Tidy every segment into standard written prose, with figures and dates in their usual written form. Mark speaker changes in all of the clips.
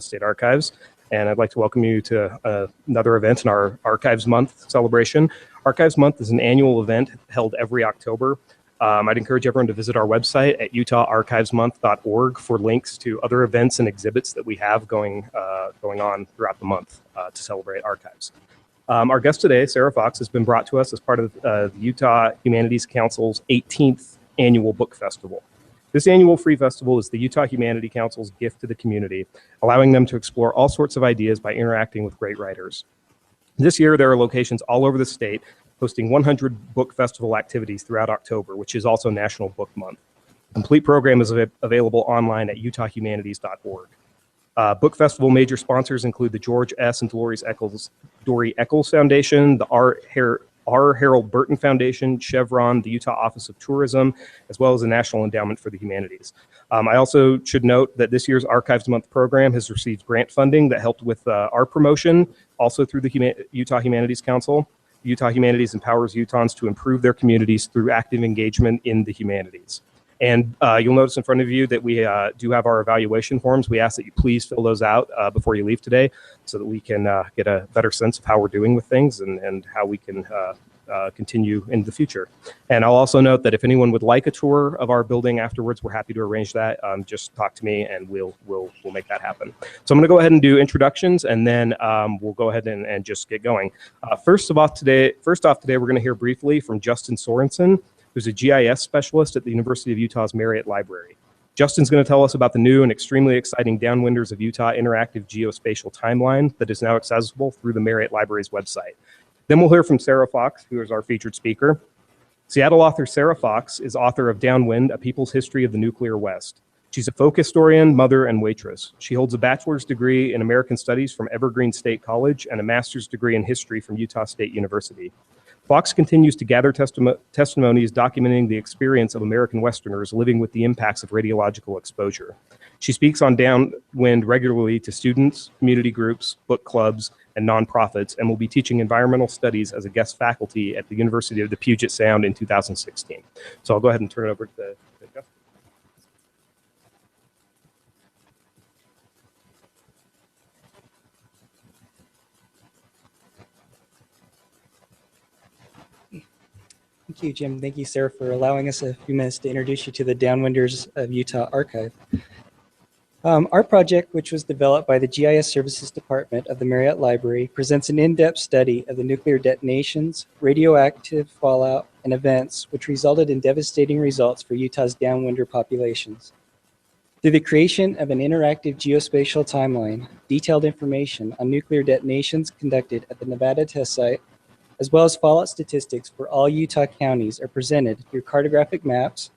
Speaker 1: State Archives, and I'd like to welcome you to another event in our Archives Month celebration. Archives Month is an annual event held every October. I'd encourage everyone to visit our website at utaharchivesmonth.org for links to other events and exhibits that we have going on throughout the month to celebrate archives. Our guest today, Sarah Fox, has been brought to us as part of the Utah Humanities Council's 18th annual book festival. This annual free festival is the Utah Humanities Council's gift to the community, allowing them to explore all sorts of ideas by interacting with great writers. This year, there are locations all over the state hosting 100 book festival activities throughout October, which is also National Book Month. The complete program is available online at utahhumanities.org. Book festival major sponsors include the George S. and Dory Eccles Foundation, the R. Harold Burton Foundation, Chevron, the Utah Office of Tourism, as well as the National Endowment for the Humanities. I also should note that this year's Archives Month program has received grant funding that helped with our promotion, also through the Utah Humanities Council. Utah Humanities empowers Utahns to improve their communities through active engagement in the humanities. And you'll notice in front of you that we do have our evaluation forms. We ask that you please fill those out before you leave today so that we can get a better sense of how we're doing with things and how we can continue in the future. And I'll also note that if anyone would like a tour of our building afterwards, we're happy to arrange that. Just talk to me and we'll make that happen. So I'm going to go ahead and do introductions, and then we'll go ahead and just get going. First off today, we're going to hear briefly from Justin Sorenson, who's a GIS specialist at the University of Utah's Marriott Library. Justin's going to tell us about the new and extremely exciting Downwinders of Utah interactive geospatial timeline that is now accessible through the Marriott Library's website. Then we'll hear from Sarah Fox, who is our featured speaker. Seattle author Sarah Fox is author of Downwind, A People's History of the Nuclear West. She's a folk historian, mother, and waitress. She holds a bachelor's degree in American Studies from Evergreen State College and a master's degree in history from Utah State University. Fox continues to gather testimonies documenting the experience of American Westerners living with the impacts of radiological exposure. She speaks on Downwind regularly to students, community groups, book clubs, and nonprofits, and will be teaching environmental studies as a guest faculty at the University of the Puget Sound in 2016. So I'll go ahead and turn it over to Justin.
Speaker 2: Thank you, Jim. Thank you, Sarah, for allowing us a few minutes to introduce you to the Downwinders of Utah Archive. Our project, which was developed by the GIS Services Department of the Marriott Library, presents an in-depth study of the nuclear detonations, radioactive fallout, and events which resulted in devastating results for Utah's downwinder populations. Through the creation of an interactive geospatial timeline, detailed information on nuclear detonations conducted at the Nevada test site, as well as fallout statistics for all Utah counties, are presented through cartographic maps,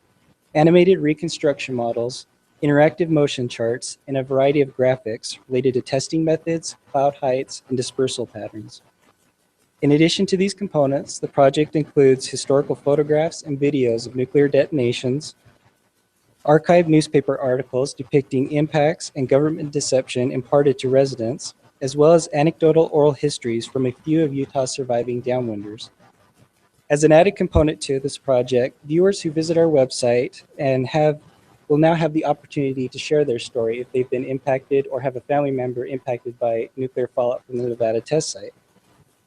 Speaker 2: animated reconstruction models, interactive motion charts, and a variety of graphics related to testing methods, cloud heights, and dispersal patterns. In addition to these components, the project includes historical photographs and videos of nuclear detonations, archived newspaper articles depicting impacts and government deception imparted to residents, as well as anecdotal oral histories from a few of Utah's surviving downwinders. As an added component to this project, viewers who visit our website will now have the opportunity to share their story if they've been impacted or have a family member impacted by nuclear fallout from the Nevada test site.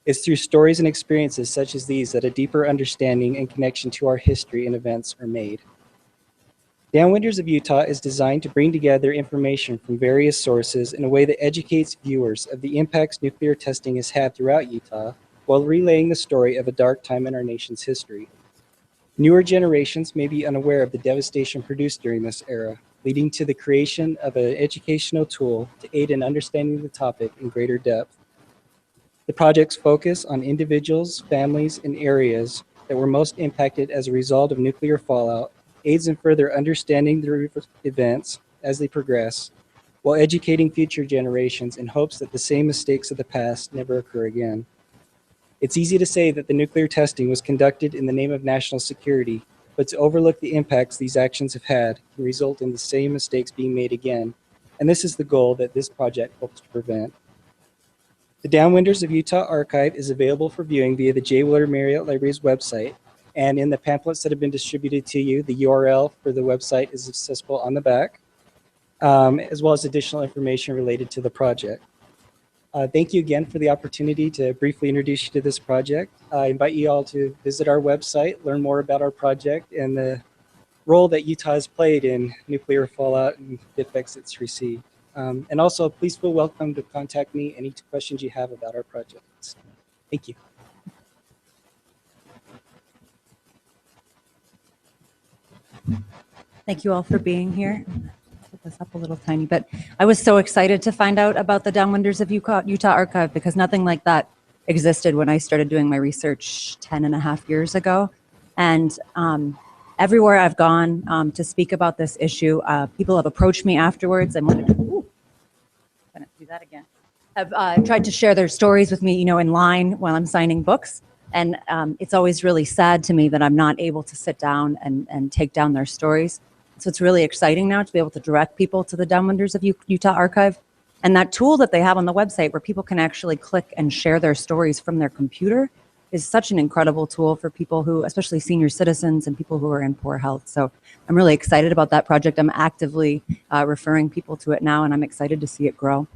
Speaker 2: It's through stories and experiences such as these that a deeper understanding and connection to our history and events are made. Downwinders of Utah is designed to bring together information from various sources in a way that educates viewers of the impacts nuclear testing has had throughout Utah, while relaying the story of a dark time in our nation's history. Newer generations may be unaware of the devastation produced during this era, leading to the creation of an educational tool to aid in understanding the topic in greater depth. The project's focus on individuals, families, and areas that were most impacted as a result of nuclear fallout aids in further understanding the events as they progress, while educating future generations in hopes that the same mistakes of the past never occur again. It's easy to say that the nuclear testing was conducted in the name of national security, but to overlook the impacts these actions have had can result in the same mistakes being made again, and this is the goal that this project hopes to prevent. The Downwinders of Utah Archive is available for viewing via the J. Willard Marriott Library's website, and in the pamphlets that have been distributed to you, the URL for the website is accessible on the back. as well as additional information related to the project. Thank you again for the opportunity to briefly introduce you to this project. I invite you all to visit our website, learn more about our project and the role that Utah has played in nuclear fallout and the effects it's received. And also, please feel welcome to contact me any questions you have about our projects. Thank you.
Speaker 3: Thank you all for being here. Put this up a little tiny bit. I was so excited to find out about the Downwinders of Utah Archive because nothing like that existed when I started doing my research 10.5 years ago. And everywhere I've gone to speak about this issue, people have approached me afterwards and wanted to, gonna do that again. Have tried to share their stories with me, you know, in line while I'm signing books. And it's always really sad to me that I'm not able to sit down and take down their stories. So it's really exciting now to be able to direct people to the Downwinders of Utah Archive. And that tool that they have on the website where people can actually click and share their stories from their computer is such an incredible tool for people who, especially senior citizens and people who are in poor health. So I'm really excited about that project. I'm actively referring people to it now, and I'm excited to see it grow.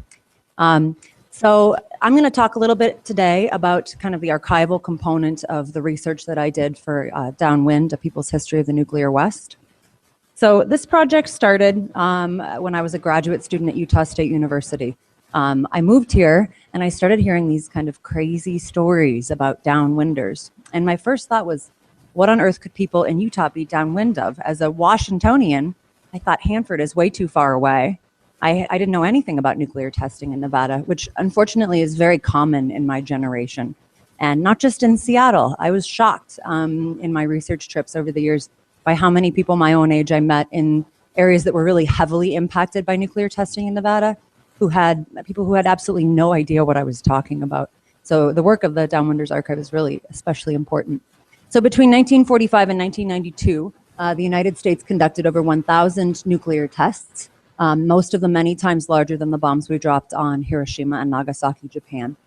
Speaker 3: So I'm going to talk a little bit today about kind of the archival component of the research that I did for Downwind, A People's History of the Nuclear West. So this project started when I was a graduate student at Utah State University. I moved here and I started hearing these kind of crazy stories about downwinders. And my first thought was, what on earth could people in Utah be downwind of? As a Washingtonian, I thought Hanford is way too far away. I didn't know anything about nuclear testing in Nevada, which unfortunately is very common in my generation. And not just in Seattle. I was shocked in my research trips over the years by how many people my own age I met in areas that were really heavily impacted by nuclear testing in Nevada, people who had absolutely no idea what I was talking about. So the work of the Downwinders Archive is really especially important. So between 1945 and 1992, the United States conducted over 1,000 nuclear tests, most of them many times larger than the bombs we dropped on Hiroshima and Nagasaki, Japan.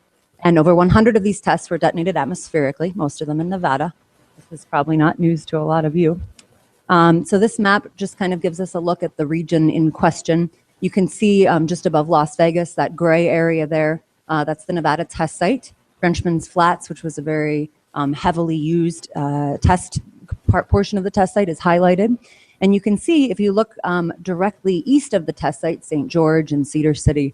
Speaker 3: And over 100 of these tests were detonated atmospherically, most of them in Nevada. This is probably not news to a lot of you. So this map just kind of gives us a look at the region in question. You can see just above Las Vegas, that gray area there, that's the Nevada test site. Frenchman's Flats, which was a very heavily used portion of the test site, is highlighted. And you can see, if you look directly east of the test site, St. George and Cedar City,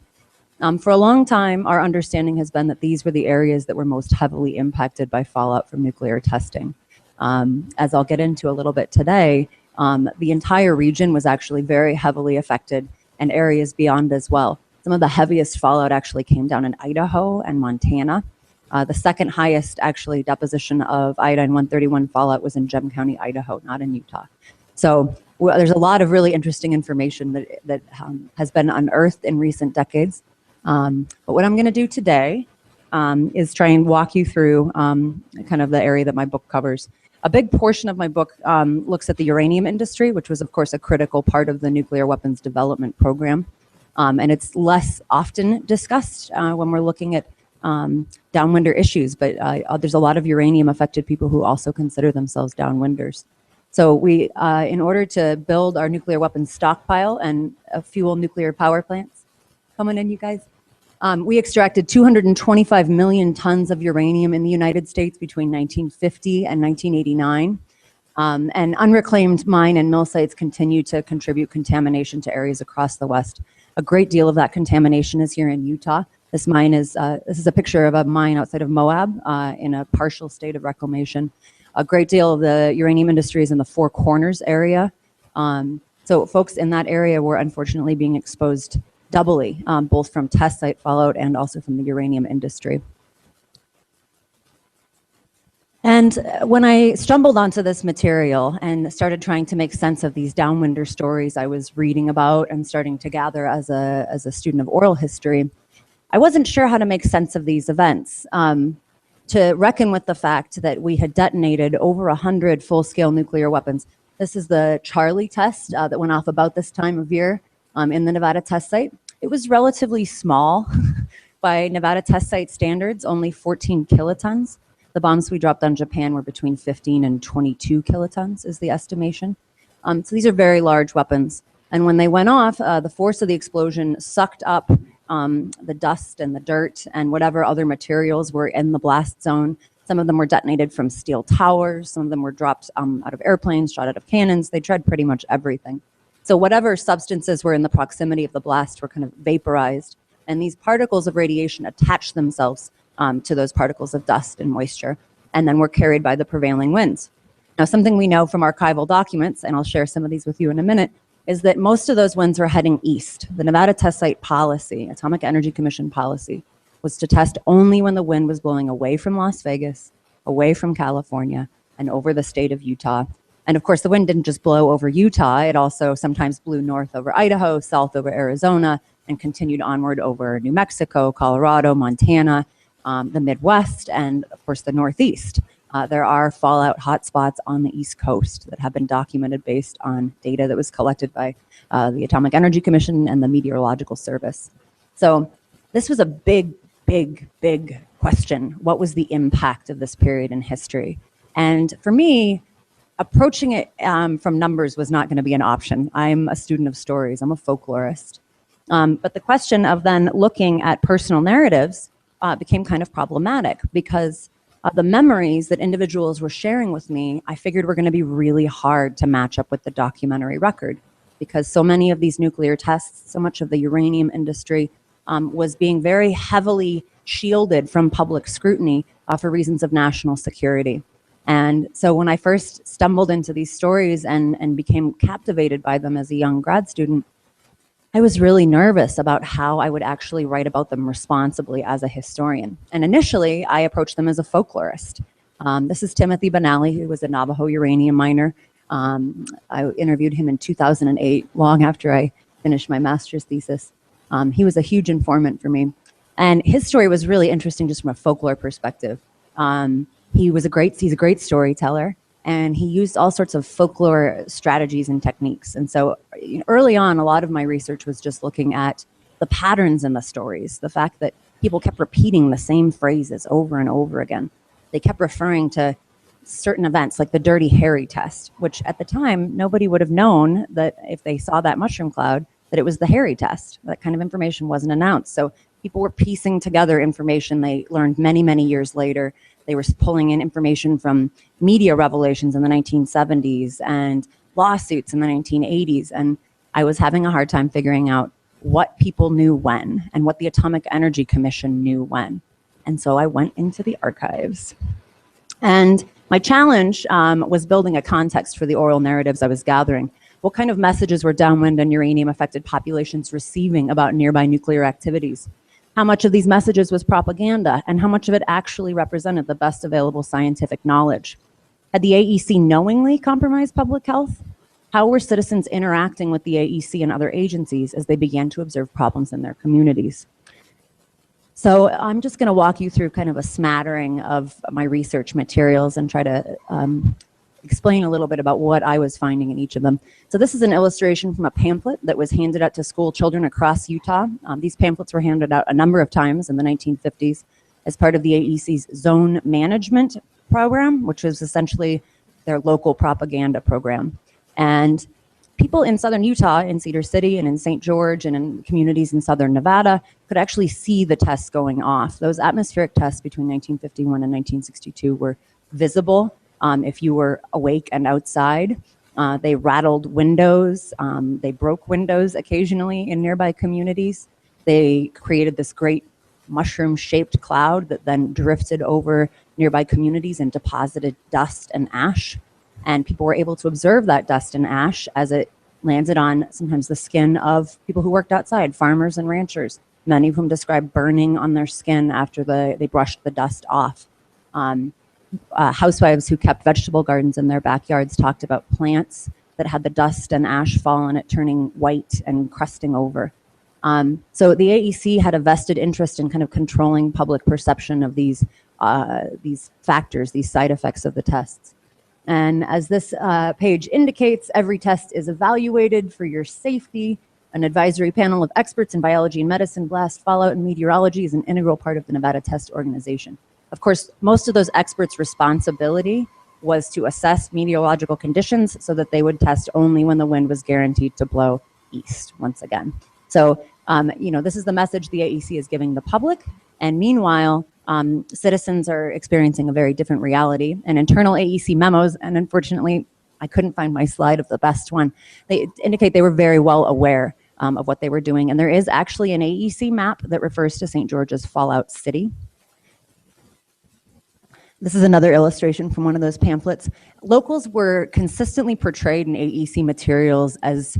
Speaker 3: for a long time, our understanding has been that these were the areas that were most heavily impacted by fallout from nuclear testing. As I'll get into a little bit today, the entire region was actually very heavily affected, and areas beyond as well. Some of the heaviest fallout actually came down in Idaho and Montana. The second highest actually deposition of iodine-131 fallout was in Gem County, Idaho, not in Utah. So there's a lot of really interesting information that has been unearthed in recent decades. But what I'm going to do today is try and walk you through kind of the area that my book covers. A big portion of my book looks at the uranium industry, which was, of course, a critical part of the nuclear weapons development program. And it's less often discussed when we're looking at downwinder issues, but there's a lot of uranium-affected people who also consider themselves downwinders. So we, in order to build our nuclear weapons stockpile and fuel nuclear power plants, coming in, you guys, we extracted 225 million tons of uranium in the United States between 1950 and 1989. And unreclaimed mine and mill sites continue to contribute contamination to areas across the West. A great deal of that contamination is here in Utah. This mine is, this is a picture of a mine outside of Moab in a partial state of reclamation. A great deal of the uranium industry is in the Four Corners area. So folks in that area were unfortunately being exposed doubly, both from test site fallout and also from the uranium industry. And when I stumbled onto this material and started trying to make sense of these downwinder stories I was reading about and starting to gather as a student of oral history, I wasn't sure how to make sense of these events. To reckon with the fact that we had detonated over 100 full-scale nuclear weapons. This is the Charlie test that went off about this time of year in the Nevada test site. It was relatively small by Nevada test site standards, only 14 kilotons. The bombs we dropped on Japan were between 15 and 22 kilotons is the estimation. So these are very large weapons. And when they went off, the force of the explosion sucked up the dust and the dirt and whatever other materials were in the blast zone. Some of them were detonated from steel towers. Some of them were dropped out of airplanes, shot out of cannons. They tried pretty much everything. So whatever substances were in the proximity of the blast were kind of vaporized. And these particles of radiation attached themselves to those particles of dust and moisture, and then were carried by the prevailing winds. Now, something we know from archival documents, and I'll share some of these with you in a minute, is that most of those winds were heading east. The Nevada Test Site policy, Atomic Energy Commission policy, was to test only when the wind was blowing away from Las Vegas, away from California, and over the state of Utah. And of course, the wind didn't just blow over Utah, it also sometimes blew north over Idaho, south over Arizona, and continued onward over New Mexico, Colorado, Montana, the Midwest, and of course the Northeast. There are fallout hotspots on the East Coast that have been documented based on data that was collected by the Atomic Energy Commission and the Meteorological Service. So this was a big question. What was the impact of this period in history? And for me, approaching it from numbers was not going to be an option. I'm a student of stories. I'm a folklorist. But the question of then looking at personal narratives became kind of problematic because the memories that individuals were sharing with me, I figured were going to be really hard to match up with the documentary record because so many of these nuclear tests, so much of the uranium industry was being very heavily shielded from public scrutiny for reasons of national security. And so when I first stumbled into these stories and became captivated by them as a young grad student, I was really nervous about how I would actually write about them responsibly as a historian. And initially, I approached them as a folklorist. This is Timothy Benally, who was a Navajo uranium miner. I interviewed him in 2008, long after I finished my master's thesis. He was a huge informant for me. And his story was really interesting just from a folklore perspective. He's a great storyteller. And he used all sorts of folklore strategies and techniques. And so early on, a lot of my research was just looking at the patterns in the stories, the fact that people kept repeating the same phrases over and over again. They kept referring to certain events like the Dirty Harry test, which at the time, nobody would have known that if they saw that mushroom cloud, that it was the Harry test. That kind of information wasn't announced. So people were piecing together information they learned many, many years later. They were pulling in information from media revelations in the 1970s and lawsuits in the 1980s. And I was having a hard time figuring out what people knew when and what the Atomic Energy Commission knew when. And so I went into the archives. And my challenge was building a context for the oral narratives I was gathering. What kind of messages were downwind and uranium-affected populations receiving about nearby nuclear activities? How much of these messages was propaganda, and how much of it actually represented the best available scientific knowledge? Had the AEC knowingly compromised public health? How were citizens interacting with the AEC and other agencies as they began to observe problems in their communities? So I'm just going to walk you through kind of a smattering of my research materials and try to explain a little bit about what I was finding in each of them. So this is an illustration from a pamphlet that was handed out to school children across Utah. These pamphlets were handed out a number of times in the 1950s as part of the AEC's zone management program, which was essentially their local propaganda program. And people in southern Utah, in Cedar City and in St. George and in communities in southern Nevada could actually see the tests going off. Those atmospheric tests between 1951 and 1962 were visible if you were awake and outside. They rattled windows. They broke windows occasionally in nearby communities. They created this great mushroom-shaped cloud that then drifted over nearby communities and deposited dust and ash. And people were able to observe that dust and ash as it landed on sometimes the skin of people who worked outside, farmers and ranchers, many of whom described burning on their skin after they brushed the dust off. Housewives who kept vegetable gardens in their backyards talked about plants that had the dust and ash fall on it turning white and crusting over. So the AEC had a vested interest in kind of controlling public perception of these factors, these side effects of the tests. And as this page indicates, every test is evaluated for your safety. An advisory panel of experts in biology and medicine, blast, fallout, and meteorology is an integral part of the Nevada Test Organization. Of course, most of those experts' responsibility was to assess meteorological conditions so that they would test only when the wind was guaranteed to blow east once again. So, this is the message the AEC is giving the public. And meanwhile, citizens are experiencing a very different reality. And internal AEC memos, and unfortunately, I couldn't find my slide of the best one, they indicate they were very well aware of what they were doing. And there is actually an AEC map that refers to St. George's Fallout City. This is another illustration from one of those pamphlets. Locals were consistently portrayed in AEC materials as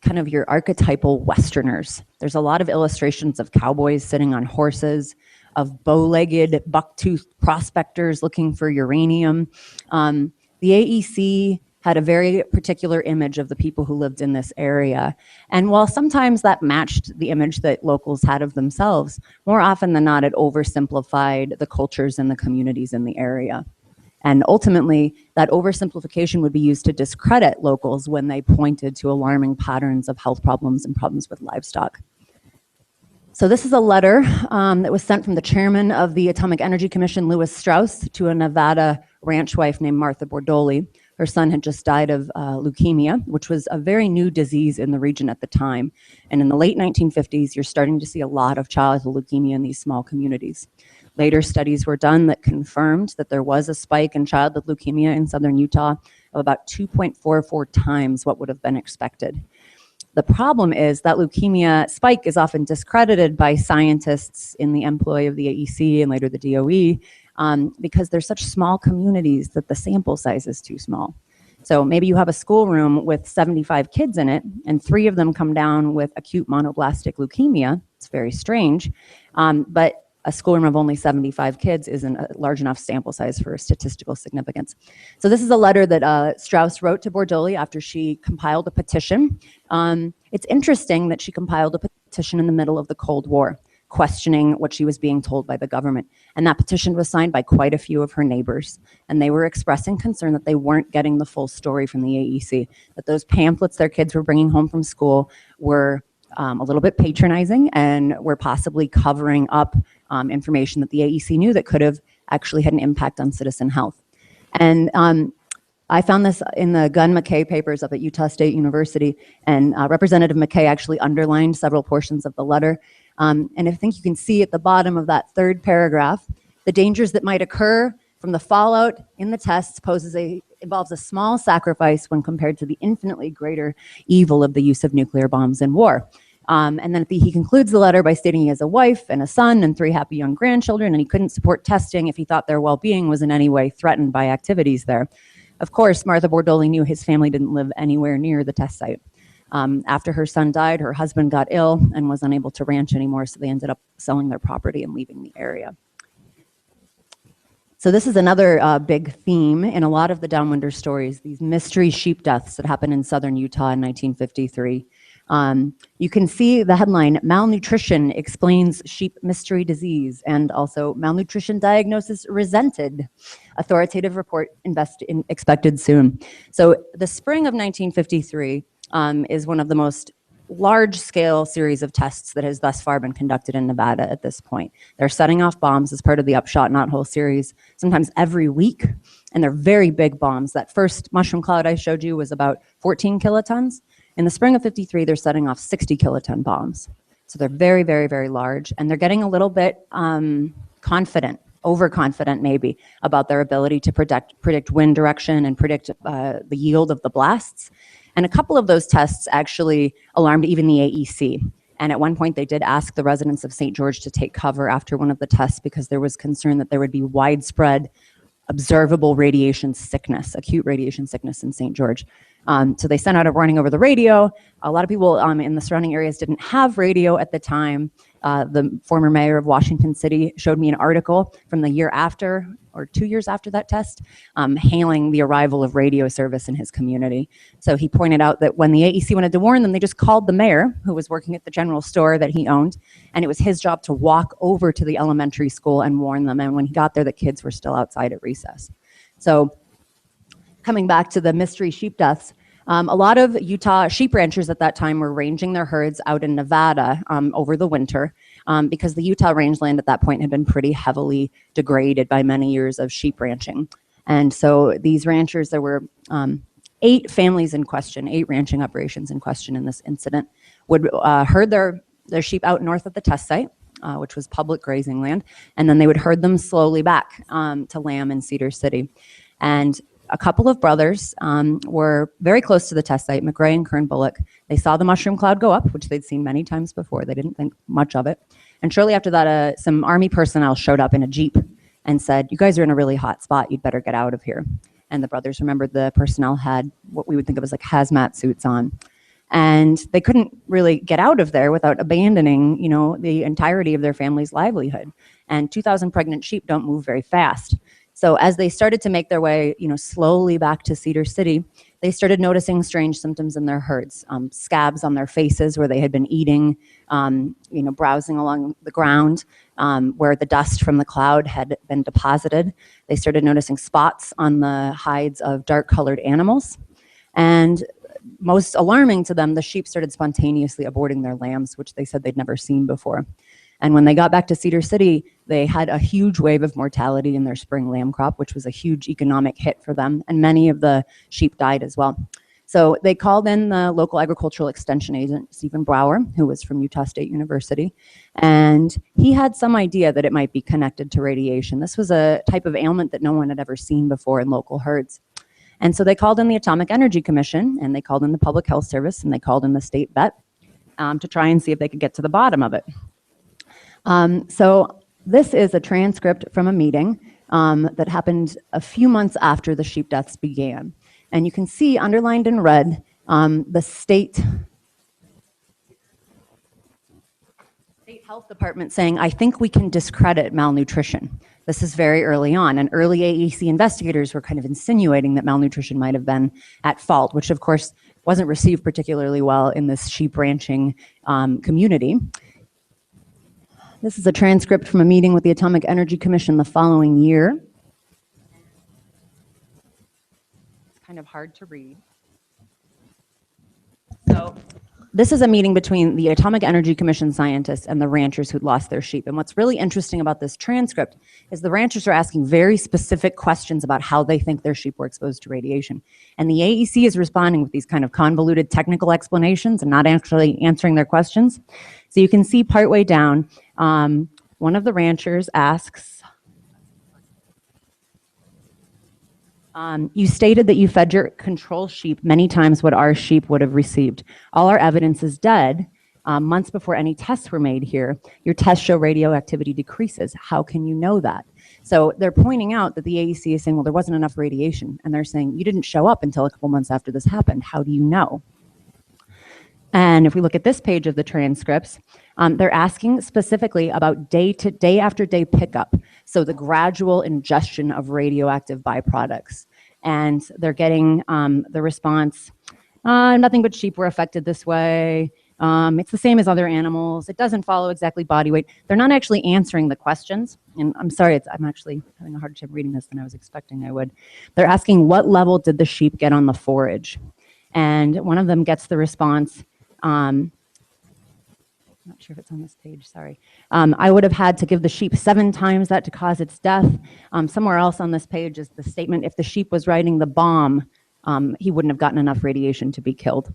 Speaker 3: kind of your archetypal Westerners. There's a lot of illustrations of cowboys sitting on horses, of bow-legged, buck-toothed prospectors looking for uranium. The AEC had a very particular image of the people who lived in this area. And while sometimes that matched the image that locals had of themselves, more often than not, it oversimplified the cultures and the communities in the area. And ultimately, that oversimplification would be used to discredit locals when they pointed to alarming patterns of health problems and problems with livestock. So this is a letter that was sent from the chairman of the Atomic Energy Commission, Lewis Strauss, to a Nevada ranch wife named Martha Bordoli. Her son had just died of leukemia, which was a very new disease in the region at the time. And in the late 1950s, you're starting to see a lot of childhood leukemia in these small communities. Later studies were done that confirmed that there was a spike in childhood leukemia in southern Utah of about 2.44 times what would have been expected. The problem is that leukemia spike is often discredited by scientists in the employ of the AEC and later the DOE because they're such small communities that the sample size is too small. So maybe you have a schoolroom with 75 kids in it and 3 of them come down with acute monoblastic leukemia. It's very strange, but a schoolroom of only 75 kids isn't a large enough sample size for statistical significance. So this is a letter that Strauss wrote to Bordoli after she compiled a petition. It's interesting that she compiled a petition in the middle of the Cold War, questioning what she was being told by the government. And that petition was signed by quite a few of her neighbors. And they were expressing concern that they weren't getting the full story from the AEC, that those pamphlets their kids were bringing home from school were a little bit patronizing and were possibly covering up information that the AEC knew that could have actually had an impact on citizen health. And I found this in the Gunn McKay papers up at Utah State University, and Representative McKay actually underlined several portions of the letter. And I think you can see at the bottom of that 3rd paragraph, the dangers that might occur from the fallout in the tests involves a small sacrifice when compared to the infinitely greater evil of the use of nuclear bombs in war. And then he concludes the letter by stating he has a wife and a son and 3 happy young grandchildren, and he couldn't support testing if he thought their well-being was in any way threatened by activities there. Of course, Martha Bordoli knew his family didn't live anywhere near the test site. After her son died, her husband got ill and was unable to ranch anymore, so they ended up selling their property and leaving the area. So this is another big theme in a lot of the Downwinder stories, these mystery sheep deaths that happened in southern Utah in 1953. You can see the headline, "Malnutrition Explains Sheep Mystery Disease," and also "Malnutrition Diagnosis Resented. Authoritative report expected soon." So the spring of 1953 is one of the most large-scale series of tests that has thus far been conducted in Nevada at this point. They're setting off bombs as part of the Upshot Knothole series, sometimes every week, and they're very big bombs. That first mushroom cloud I showed you was about 14 kilotons. In the spring of 53, they're setting off 60 kiloton bombs. So they're very, very, very large, and they're getting a little bit confident, overconfident maybe, about their ability to predict wind direction and predict the yield of the blasts. And a couple of those tests actually alarmed even the AEC. And at one point, they did ask the residents of St. George to take cover after one of the tests because there was concern that there would be widespread observable radiation sickness, acute radiation sickness in St. George. So they sent out a warning over the radio. A lot of people in the surrounding areas didn't have radio at the time. The former mayor of Washington City showed me an article from the year after, or 2 years after that test, hailing the arrival of radio service in his community. So he pointed out that when the AEC wanted to warn them, they just called the mayor, who was working at the general store that he owned, and it was his job to walk over to the elementary school and warn them. And when he got there, the kids were still outside at recess. So coming back to the mystery sheep deaths, a lot of Utah sheep ranchers at that time were ranging their herds out in Nevada over the winter because the Utah rangeland at that point had been pretty heavily degraded by many years of sheep ranching. And so these ranchers, there were 8 families in question, 8 ranching operations in question in this incident, would herd their sheep out north of the test site, which was public grazing land, and then they would herd them slowly back to Lamb in Cedar City. And a couple of brothers were very close to the test site, McRae and Kern Bullock. They saw the mushroom cloud go up, which they'd seen many times before. They didn't think much of it. And shortly after that, some Army personnel showed up in a Jeep and said, "You guys are in a really hot spot. You'd better get out of here." And the brothers remembered the personnel had what we would think of as like hazmat suits on. And they couldn't really get out of there without abandoning, the entirety of their family's livelihood. And 2,000 pregnant sheep don't move very fast. So as they started to make their way, slowly back to Cedar City, they started noticing strange symptoms in their herds, scabs on their faces where they had been eating, browsing along the ground where the dust from the cloud had been deposited. They started noticing spots on the hides of dark-colored animals. And most alarming to them, the sheep started spontaneously aborting their lambs, which they said they'd never seen before. And when they got back to Cedar City, they had a huge wave of mortality in their spring lamb crop, which was a huge economic hit for them. And many of the sheep died as well. So they called in the local agricultural extension agent, Stephen Brower, who was from Utah State University. And he had some idea that it might be connected to radiation. This was a type of ailment that no one had ever seen before in local herds. And so they called in the Atomic Energy Commission, and they called in the Public Health Service, and they called in the state vet to try and see if they could get to the bottom of it. So this is a transcript from a meeting that happened a few months after the sheep deaths began. And you can see underlined in red the state health department saying, "I think we can discredit malnutrition." This is very early on, and early AEC investigators were kind of insinuating that malnutrition might have been at fault, which of course wasn't received particularly well in this sheep ranching community. This is a transcript from a meeting with the Atomic Energy Commission the following year. It's kind of hard to read. So this is a meeting between the Atomic Energy Commission scientists and the ranchers who'd lost their sheep. And what's really interesting about this transcript is the ranchers are asking very specific questions about how they think their sheep were exposed to radiation. And the AEC is responding with these kind of convoluted technical explanations and not actually answering their questions. So you can see partway down, one of the ranchers asks, "You stated that you fed your control sheep many times what our sheep would have received. All our evidence is dead. Months before any tests were made here, your tests show radioactivity decreases. How can you know that?" So they're pointing out that the AEC is saying, well, there wasn't enough radiation. And they're saying, you didn't show up until a couple months after this happened. How do you know? And if we look at this page of the transcripts, they're asking specifically about day after day pickup. So the gradual ingestion of radioactive byproducts. And they're getting the response, nothing but sheep were affected this way. It's the same as other animals. It doesn't follow exactly body weight. They're not actually answering the questions. And I'm sorry, I'm actually having a harder time reading this than I was expecting I would. They're asking, what level did the sheep get on the forage? And one of them gets the response, I'm not sure if it's on this page, sorry. "I would have had to give the sheep 7 times that to cause its death." Somewhere else on this page is the statement, if the sheep was riding the bomb, he wouldn't have gotten enough radiation to be killed.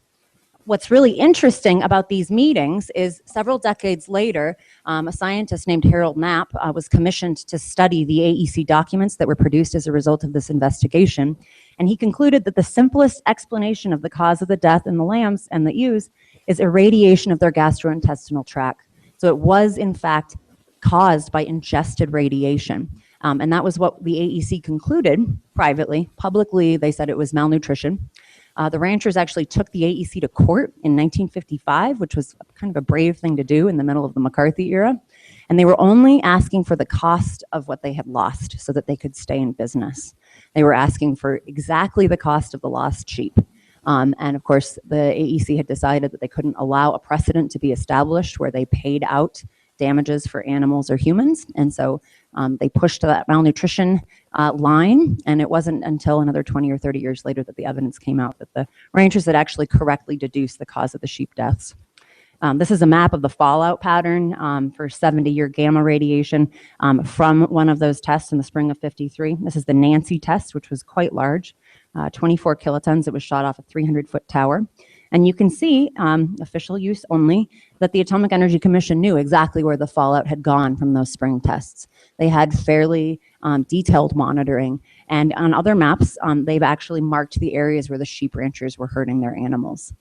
Speaker 3: What's really interesting about these meetings is several decades later, a scientist named Harold Knapp was commissioned to study the AEC documents that were produced as a result of this investigation. And he concluded that the simplest explanation of the cause of the death in the lambs and the ewes is irradiation of their gastrointestinal tract. So it was, in fact, caused by ingested radiation. And that was what the AEC concluded privately. Publicly, they said it was malnutrition. The ranchers actually took the AEC to court in 1955, which was kind of a brave thing to do in the middle of the McCarthy era. And they were only asking for the cost of what they had lost so that they could stay in business. They were asking for exactly the cost of the lost sheep. And of course, the AEC had decided that they couldn't allow a precedent to be established where they paid out damages for animals or humans. And so they pushed that malnutrition line, and it wasn't until another 20 or 30 years later that the evidence came out that the ranchers had actually correctly deduced the cause of the sheep deaths. This is a map of the fallout pattern for 70-year gamma radiation from one of those tests in the spring of '53. This is the Nancy test, which was quite large. 24 kilotons. It was shot off a 300-foot tower. And you can see, official use only, that the Atomic Energy Commission knew exactly where the fallout had gone from those spring tests. They had fairly detailed monitoring. And on other maps, they've actually marked the areas where the sheep ranchers were herding their animals.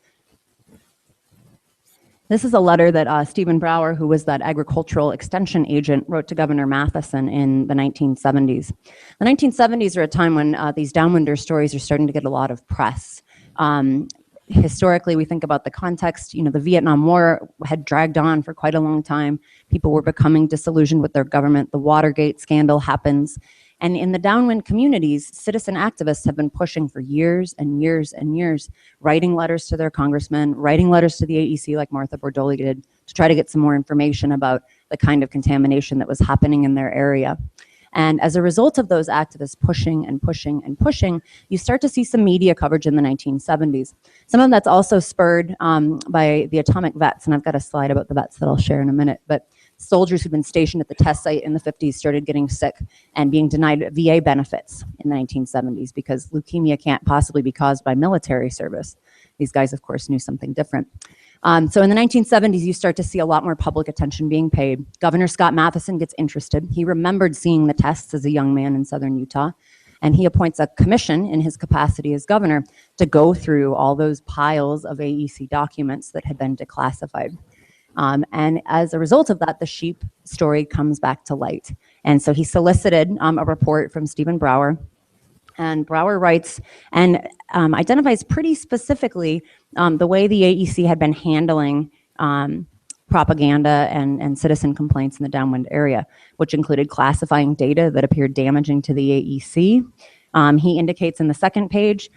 Speaker 3: This is a letter that Stephen Brower, who was that agricultural extension agent, wrote to Governor Matheson in the 1970s. The 1970s are a time when these Downwinder stories are starting to get a lot of press. Historically, we think about the context, you know, the Vietnam War had dragged on for quite a long time. People were becoming disillusioned with their government. The Watergate scandal happens. And in the downwind communities, citizen activists have been pushing for years and years and years, writing letters to their congressmen, writing letters to the AEC like Martha Bordoli did, to try to get some more information about the kind of contamination that was happening in their area. And as a result of those activists pushing and pushing and pushing, you start to see some media coverage in the 1970s. Some of that's also spurred by the atomic vets, and I've got a slide about the vets that I'll share in a minute. But soldiers who'd been stationed at the test site in the 50s started getting sick and being denied VA benefits in the 1970s because leukemia can't possibly be caused by military service. These guys, of course, knew something different. So in the 1970s, you start to see a lot more public attention being paid. Governor Scott Matheson gets interested. He remembered seeing the tests as a young man in southern Utah, and he appoints a commission in his capacity as governor to go through all those piles of AEC documents that had been declassified. And as a result of that, the sheep story comes back to light. And so he solicited a report from Stephen Brower. And Brower writes and identifies pretty specifically the way the AEC had been handling propaganda and citizen complaints in the downwind area, which included classifying data that appeared damaging to the AEC. He indicates in the second page,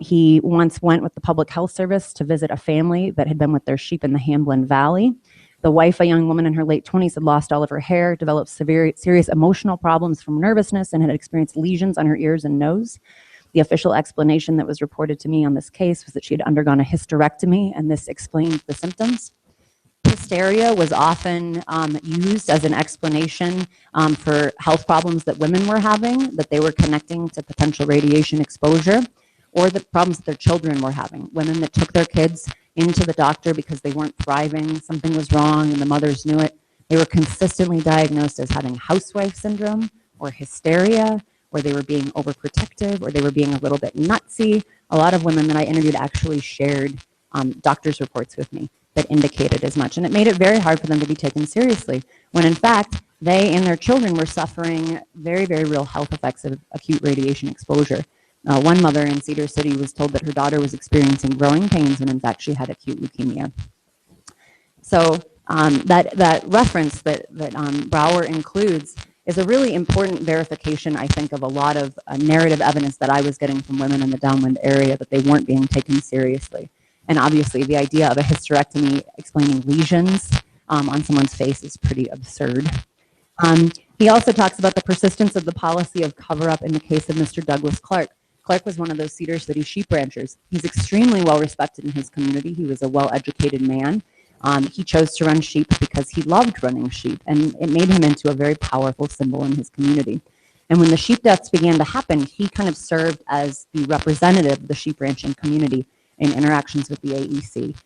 Speaker 3: he once went with the Public Health Service to visit a family that had been with their sheep in the Hamblin Valley. The wife, a young woman in her late 20s, had lost all of her hair, developed serious emotional problems from nervousness, and had experienced lesions on her ears and nose. The official explanation that was reported to me on this case was that she had undergone a hysterectomy, and this explained the symptoms. Hysteria was often used as an explanation for health problems that women were having, that they were connecting to potential radiation exposure, or the problems that their children were having. Women that took their kids into the doctor because they weren't thriving, something was wrong, and the mothers knew it. They were consistently diagnosed as having housewife syndrome or hysteria, or they were being overprotective, or they were being a little bit nutsy. A lot of women that I interviewed actually shared doctor's reports with me that indicated as much. And it made it very hard for them to be taken seriously, when in fact, they and their children were suffering very, very real health effects of acute radiation exposure. One mother in Cedar City was told that her daughter was experiencing growing pains when in fact she had acute leukemia. So that reference that Brower includes is a really important verification, I think, of a lot of narrative evidence that I was getting from women in the downwind area that they weren't being taken seriously. And obviously the idea of a hysterectomy explaining lesions on someone's face is pretty absurd. He also talks about the persistence of the policy of cover-up in the case of Mr. Douglas Clark. Clark was one of those Cedar City sheep ranchers. He's extremely well respected in his community. He was a well-educated man. He chose to run sheep because he loved running sheep, and it made him into a very powerful symbol in his community. And when the sheep deaths began to happen, he kind of served as the representative of the sheep ranching community in interactions with the AEC.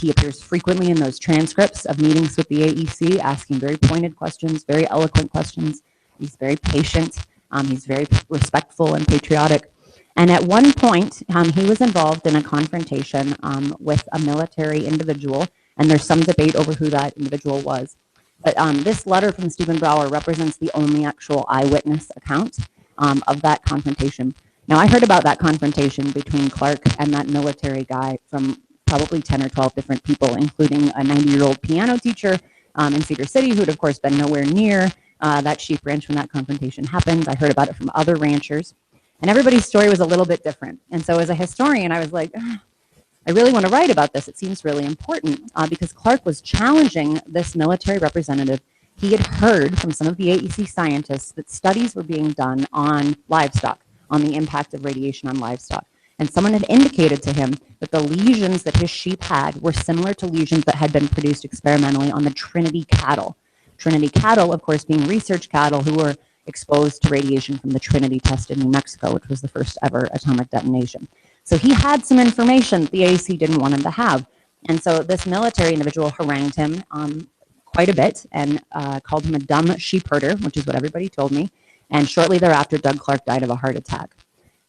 Speaker 3: He appears frequently in those transcripts of meetings with the AEC, asking very pointed questions, very eloquent questions. He's very patient. He's very respectful and patriotic. And at one point, he was involved in a confrontation with a military individual, and there's some debate over who that individual was. But this letter from Stephen Brower represents the only actual eyewitness account of that confrontation. Now, I heard about that confrontation between Clark and that military guy from probably 10 or 12 different people, including a 90-year-old piano teacher in Cedar City, who had, of course, been nowhere near that sheep ranch when that confrontation happened. I heard about it from other ranchers. And everybody's story was a little bit different. And so as a historian, I was like, I really want to write about this. It seems really important because Clark was challenging this military representative. He had heard from some of the AEC scientists that studies were being done on livestock, on the impact of radiation on livestock. And someone had indicated to him that the lesions that his sheep had were similar to lesions that had been produced experimentally on the Trinity cattle. Trinity cattle, of course, being research cattle who were exposed to radiation from the Trinity test in New Mexico, which was the first ever atomic detonation. So he had some information that the AEC didn't want him to have. And so this military individual harangued him quite a bit and called him a dumb sheep herder, which is what everybody told me. And shortly thereafter, Doug Clark died of a heart attack.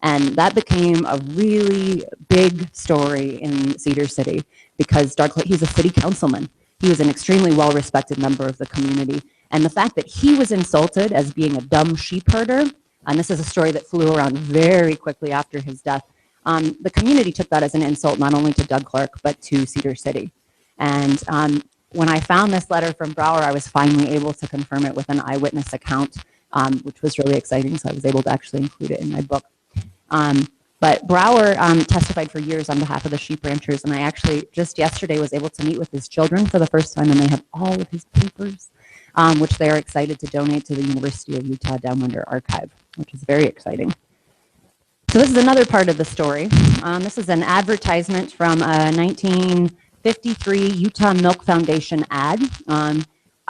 Speaker 3: And that became a really big story in Cedar City because Doug Clark, he's a city councilman. He was an extremely well-respected member of the community. And the fact that he was insulted as being a dumb sheep herder, and this is a story that flew around very quickly after his death, the community took that as an insult not only to Doug Clark, but to Cedar City. And when I found this letter from Brower, I was finally able to confirm it with an eyewitness account, which was really exciting, so I was able to actually include it in my book. But Brower testified for years on behalf of the sheep ranchers, and I actually just yesterday was able to meet with his children for the first time, and they have all of his papers, which they are excited to donate to the University of Utah Downwinder Archive, which is very exciting. So this is another part of the story. This is an advertisement from a 1953 Utah Milk Foundation ad.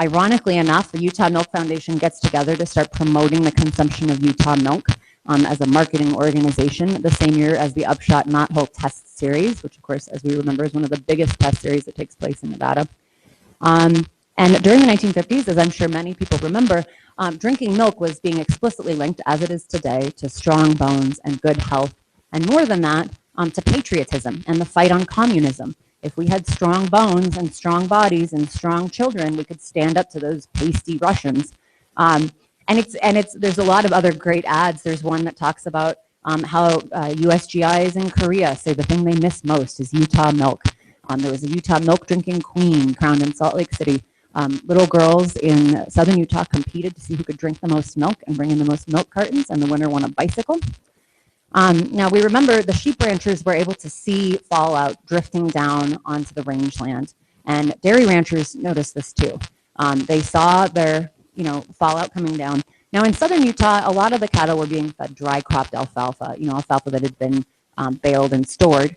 Speaker 3: Ironically enough, the Utah Milk Foundation gets together to start promoting the consumption of Utah milk as a marketing organization the same year as the Upshot Knot Hole test series, which of course, as we remember, is one of the biggest test series that takes place in Nevada. And during the 1950s, as I'm sure many people remember, drinking milk was being explicitly linked, as it is today, to strong bones and good health, and more than that, to patriotism and the fight on communism. If we had strong bones and strong bodies and strong children, we could stand up to those pasty Russians. There's a lot of other great ads. There's one that talks about how USGIs in Korea say the thing they miss most is Utah milk. There was a Utah milk drinking queen crowned in Salt Lake City. Little girls in southern Utah competed to see who could drink the most milk and bring in the most milk cartons, and the winner won a bicycle. Now we remember the sheep ranchers were able to see fallout drifting down onto the rangeland, and dairy ranchers noticed this too. They saw their fallout coming down. Now in southern Utah, a lot of the cattle were being fed dry cropped alfalfa, alfalfa that had been baled and stored.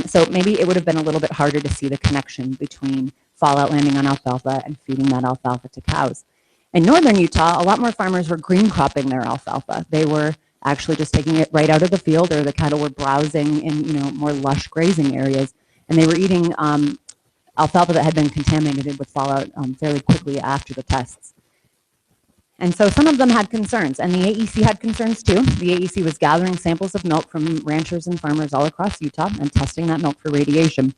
Speaker 3: So maybe it would have been a little bit harder to see the connection between fallout landing on alfalfa and feeding that alfalfa to cows. In northern Utah, a lot more farmers were green cropping their alfalfa. They were actually just taking it right out of the field, or the cattle were browsing in more lush grazing areas, and they were eating alfalfa that had been contaminated with fallout fairly quickly after the tests. And so some of them had concerns, and the AEC had concerns too. The AEC was gathering samples of milk from ranchers and farmers all across Utah and testing that milk for radiation,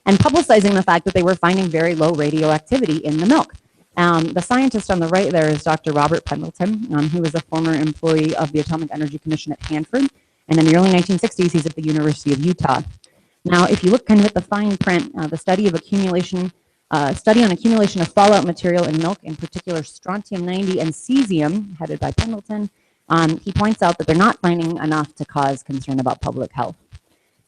Speaker 3: and publicizing the fact that they were finding very low radioactivity in the milk. The scientist on the right there is Dr. Robert Pendleton. He was a former employee of the Atomic Energy Commission at Hanford, and in the early 1960s, he's at the University of Utah. Now, if you look kind of at the fine print, the study on accumulation of fallout material in milk, in particular strontium-90 and cesium, headed by Pendleton, he points out that they're not finding enough to cause concern about public health.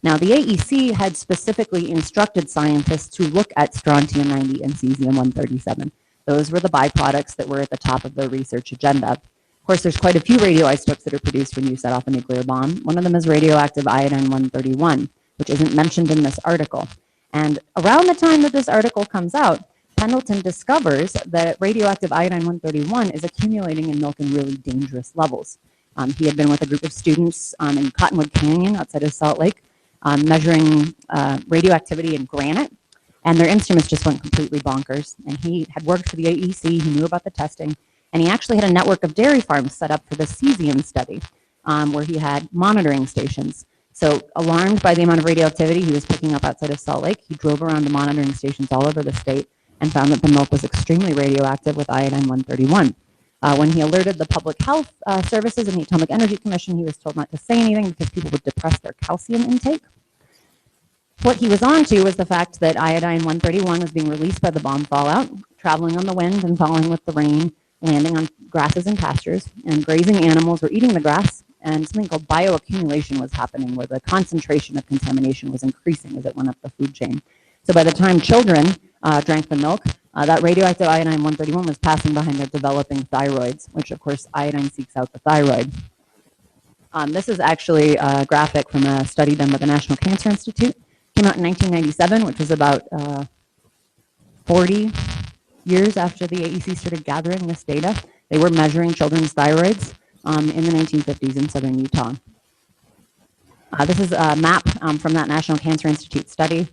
Speaker 3: Now, the AEC had specifically instructed scientists to look at strontium-90 and cesium-137. Those were the byproducts that were at the top of the research agenda. Of course, there's quite a few radioisotopes that are produced when you set off a nuclear bomb. One of them is radioactive iodine-131, which isn't mentioned in this article. And around the time that this article comes out, Pendleton discovers that radioactive iodine-131 is accumulating in milk in really dangerous levels. He had been with a group of students in Cottonwood Canyon outside of Salt Lake, measuring radioactivity in granite, and their instruments just went completely bonkers. And he had worked for the AEC, he knew about the testing, and he actually had a network of dairy farms set up for the cesium study, where he had monitoring stations. So alarmed by the amount of radioactivity he was picking up outside of Salt Lake, he drove around to monitoring stations all over the state and found that the milk was extremely radioactive with iodine-131. When he alerted the Public Health Services and the Atomic Energy Commission, he was told not to say anything because people would depress their calcium intake. What he was on to was the fact that iodine-131 was being released by the bomb fallout, traveling on the wind and falling with the rain, landing on grasses and pastures, and grazing animals were eating the grass, and something called bioaccumulation was happening, where the concentration of contamination was increasing as it went up the food chain. So by the time children drank the milk, that radioactive iodine-131 was passing behind their developing thyroids, which of course iodine seeks out the thyroid. This is actually a graphic from a study done by the National Cancer Institute. Came out in 1997, which was about 40 years after the AEC started gathering this data. They were measuring children's thyroids in the 1950s in southern Utah. This is a map from that National Cancer Institute study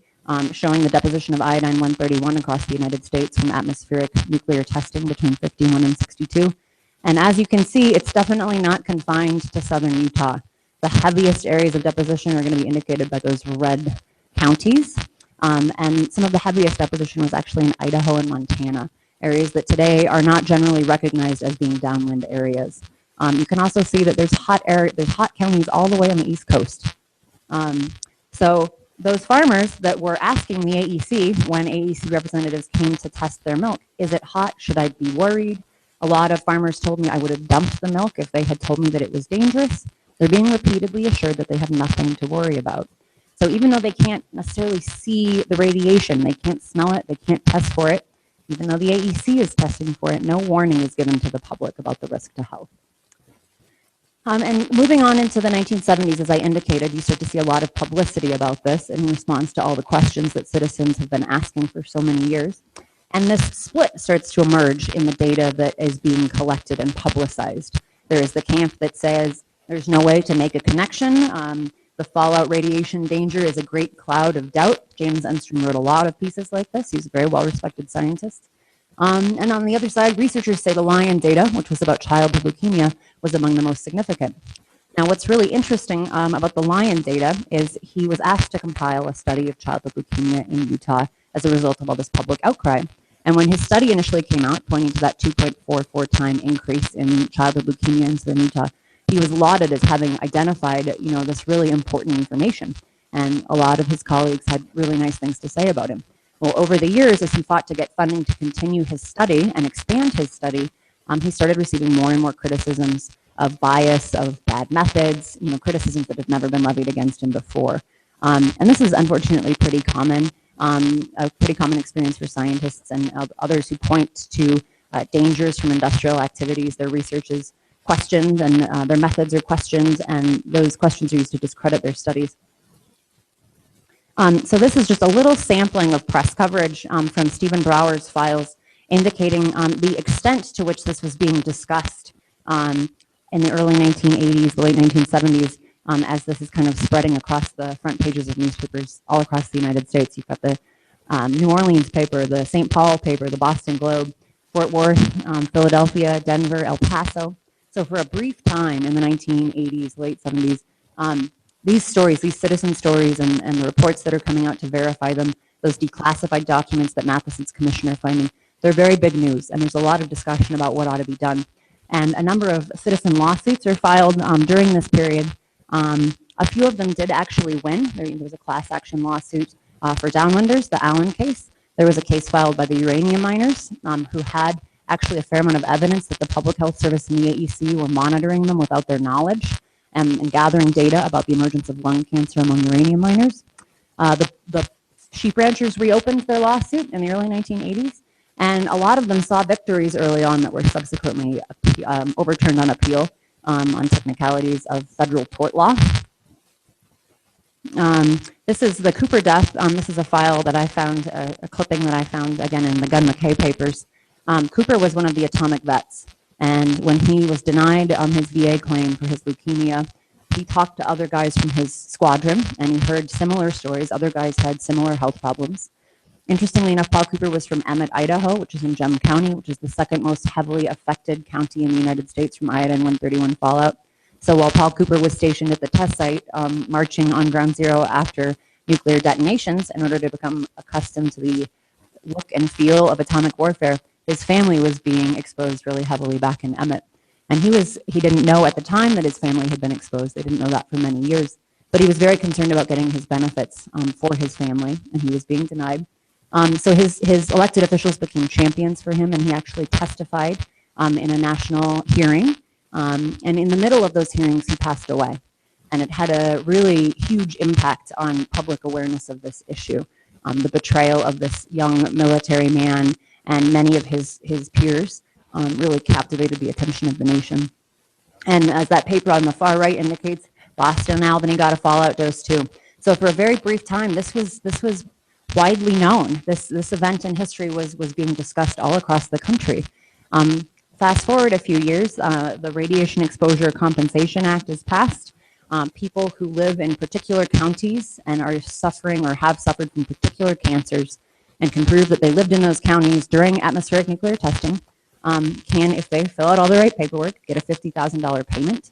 Speaker 3: showing the deposition of iodine-131 across the United States from atmospheric nuclear testing between 51 and 62. And as you can see, it's definitely not confined to southern Utah. The heaviest areas of deposition are going to be indicated by those red counties. And some of the heaviest deposition was actually in Idaho and Montana, areas that today are not generally recognized as being downwind areas. You can also see that there's hot counties all the way on the East Coast. So those farmers that were asking the AEC when AEC representatives came to test their milk, is it hot? Should I be worried? A lot of farmers told me I would have dumped the milk if they had told me that it was dangerous. They're being repeatedly assured that they have nothing to worry about. So even though they can't necessarily see the radiation, they can't smell it, they can't test for it, even though the AEC is testing for it, no warning is given to the public about the risk to health. And moving on into the 1970s, as I indicated, you start to see a lot of publicity about this in response to all the questions that citizens have been asking for so many years. And this split starts to emerge in the data that is being collected and publicized. There is the camp that says there's no way to make a connection. The fallout radiation danger is a great cloud of doubt. James Enstrom wrote a lot of pieces like this. He's a very well-respected scientist. And on the other side, researchers say the Lion data, which was about childhood leukemia, was among the most significant. Now, what's really interesting about the Lion data is he was asked to compile a study of childhood leukemia in Utah as a result of all this public outcry. And when his study initially came out, pointing to that 2.44 time increase in childhood leukemia in southern Utah, he was lauded as having identified, this really important information. And a lot of his colleagues had really nice things to say about him. Well, over the years, as he fought to get funding to continue his study and expand his study, he started receiving more and more criticisms of bias, of bad methods, criticisms that have never been levied against him before. And this is unfortunately pretty common, a pretty common experience for scientists and others who point to dangers from industrial activities. Their research is questioned and their methods are questioned, and those questions are used to discredit their studies. So this is just a little sampling of press coverage from Stephen Brower's files indicating the extent to which this was being discussed in the early 1980s, the late 1970s, as this is kind of spreading across the front pages of newspapers all across the United States. You've got the New Orleans paper, the St. Paul paper, the Boston Globe, Fort Worth, Philadelphia, Denver, El Paso. So for a brief time in the 1980s, late 70s, these stories, these citizen stories and the reports that are coming out to verify them, those declassified documents that Matheson's commissioner finding, they're very big news, and there's a lot of discussion about what ought to be done. And a number of citizen lawsuits are filed during this period. A few of them did actually win. There was a class action lawsuit for Downwinders, the Allen case. There was a case filed by the uranium miners who had actually a fair amount of evidence that the Public Health Service and the AEC were monitoring them without their knowledge and gathering data about the emergence of lung cancer among uranium miners. The sheep ranchers reopened their lawsuit in the early 1980s, and a lot of them saw victories early on that were subsequently overturned on appeal on technicalities of federal tort law. This is the Cooper death. This is a file that I found, a clipping that I found, again, in the Gunn McKay papers. Cooper was one of the atomic vets, and when he was denied his VA claim for his leukemia, he talked to other guys from his squadron, and he heard similar stories. Other guys had similar health problems. Interestingly enough, Paul Cooper was from Emmett, Idaho, which is in Gem County, which is the second most heavily affected county in the United States from iodine-131 fallout. So while Paul Cooper was stationed at the test site, marching on ground zero after nuclear detonations in order to become accustomed to the look and feel of atomic warfare, his family was being exposed really heavily back in Emmett. And he didn't know at the time that his family had been exposed. They didn't know that for many years. But he was very concerned about getting his benefits for his family, and he was being denied. So his elected officials became champions for him, and he actually testified in a national hearing. And in the middle of those hearings, he passed away. And it had a really huge impact on public awareness of this issue. The betrayal of this young military man and many of his peers really captivated the attention of the nation. And as that paper on the far right indicates, Boston and Albany got a fallout dose too. So for a very brief time, this was widely known. This event in history was being discussed all across the country. Fast forward a few years, the Radiation Exposure Compensation Act is passed. People who live in particular counties and are suffering or have suffered from particular cancers and can prove that they lived in those counties during atmospheric nuclear testing can, if they fill out all the right paperwork, get a $50,000 payment.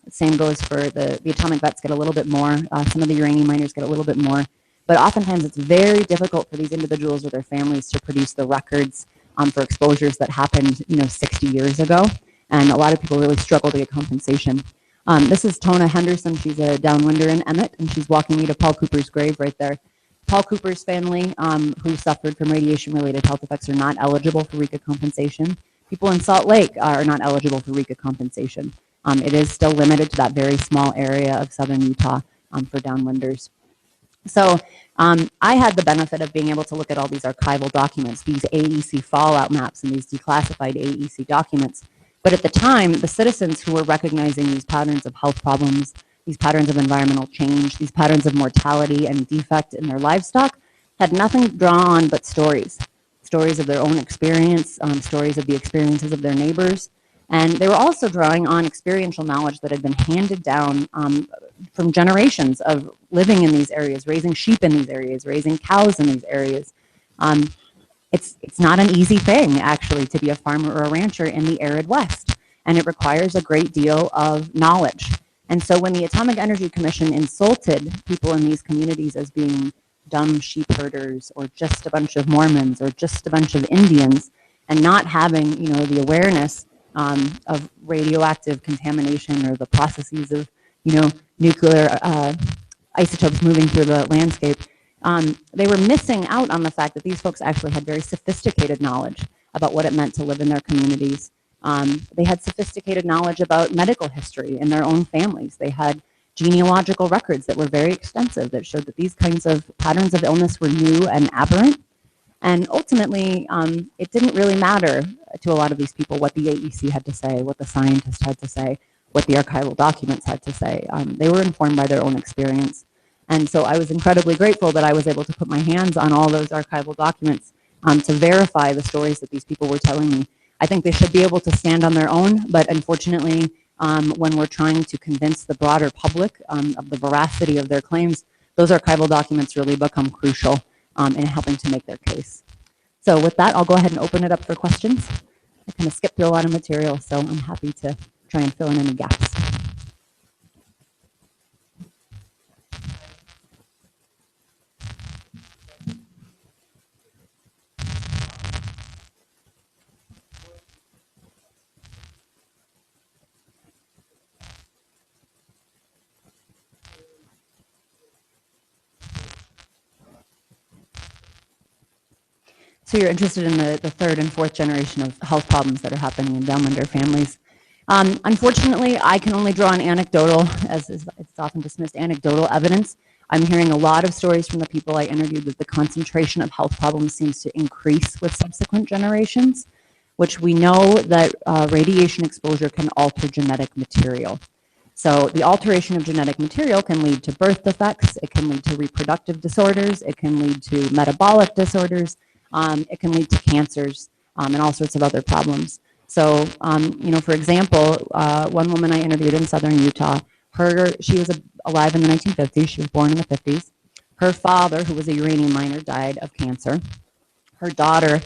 Speaker 3: Same goes for the atomic vets get a little bit more. Some of the uranium miners get a little bit more. But oftentimes it's very difficult for these individuals or their families to produce the records for exposures that happened, 60 years ago. And a lot of people really struggle to get compensation. This is Tona Henderson. She's a Downwinder in Emmett, and she's walking me to Paul Cooper's grave right there. Paul Cooper's family, who suffered from radiation-related health effects, are not eligible for RECA compensation. People in Salt Lake are not eligible for RECA compensation. It is still limited to that very small area of southern Utah for Downwinders. So I had the benefit of being able to look at all these archival documents, these AEC fallout maps and these declassified AEC documents. But at the time, the citizens who were recognizing these patterns of health problems, these patterns of environmental change, these patterns of mortality and defect in their livestock had nothing to draw on but stories. Stories of their own experience, stories of the experiences of their neighbors. And they were also drawing on experiential knowledge that had been handed down from generations of living in these areas, raising sheep in these areas, raising cows in these areas. It's not an easy thing, actually, to be a farmer or a rancher in the arid West, and it requires a great deal of knowledge. And so when the Atomic Energy Commission insulted people in these communities as being dumb sheep herders or just a bunch of Mormons or just a bunch of Indians, and not having, the awareness of radioactive contamination or the processes of, nuclear isotopes moving through the landscape, they were missing out on the fact that these folks actually had very sophisticated knowledge about what it meant to live in their communities. They had sophisticated knowledge about medical history in their own families. They had genealogical records that were very extensive that showed that these kinds of patterns of illness were new and aberrant. And ultimately, it didn't really matter to a lot of these people what the AEC had to say, what the scientists had to say, what the archival documents had to say. They were informed by their own experience. And so I was incredibly grateful that I was able to put my hands on all those archival documents to verify the stories that these people were telling me. I think they should be able to stand on their own, but unfortunately, when we're trying to convince the broader public of the veracity of their claims, those archival documents really become crucial in helping to make their case. So with that, I'll go ahead and open it up for questions. I kind of skipped through a lot of material, so I'm happy to try and fill in any gaps. So you're interested in the third and fourth generation of health problems that are happening in Downwinder families. Unfortunately, I can only draw on anecdotal, as it's often dismissed, anecdotal evidence. I'm hearing a lot of stories from the people I interviewed that the concentration of health problems seems to increase with subsequent generations, which we know that radiation exposure can alter genetic material. So the alteration of genetic material can lead to birth defects, it can lead to reproductive disorders, it can lead to metabolic disorders, it can lead to cancers and all sorts of other problems. So, for example, one woman I interviewed in southern Utah, she was alive in the 1950s. She was born in the 50s. Her father, who was a uranium miner, died of cancer. Her daughter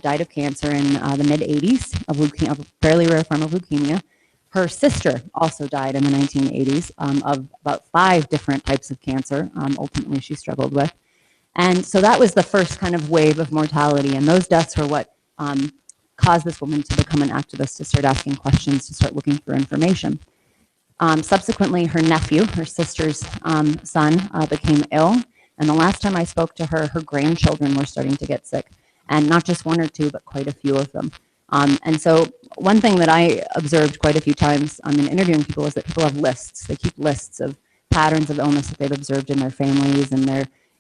Speaker 3: died of cancer in the mid-80s of leukemia, a fairly rare form of leukemia. Her sister also died in the 1980s of about 5 different types of cancer. Ultimately, she struggled with. And so that was the first kind of wave of mortality. And those deaths were what caused this woman to become an activist, to start asking questions, to start looking for information. Subsequently, her nephew, her sister's son, became ill. And the last time I spoke to her, her grandchildren were starting to get sick. And not just 1 or 2, but quite a few of them. And so one thing that I observed quite a few times in interviewing people is that people have lists. They keep lists of patterns of illness that they've observed in their families and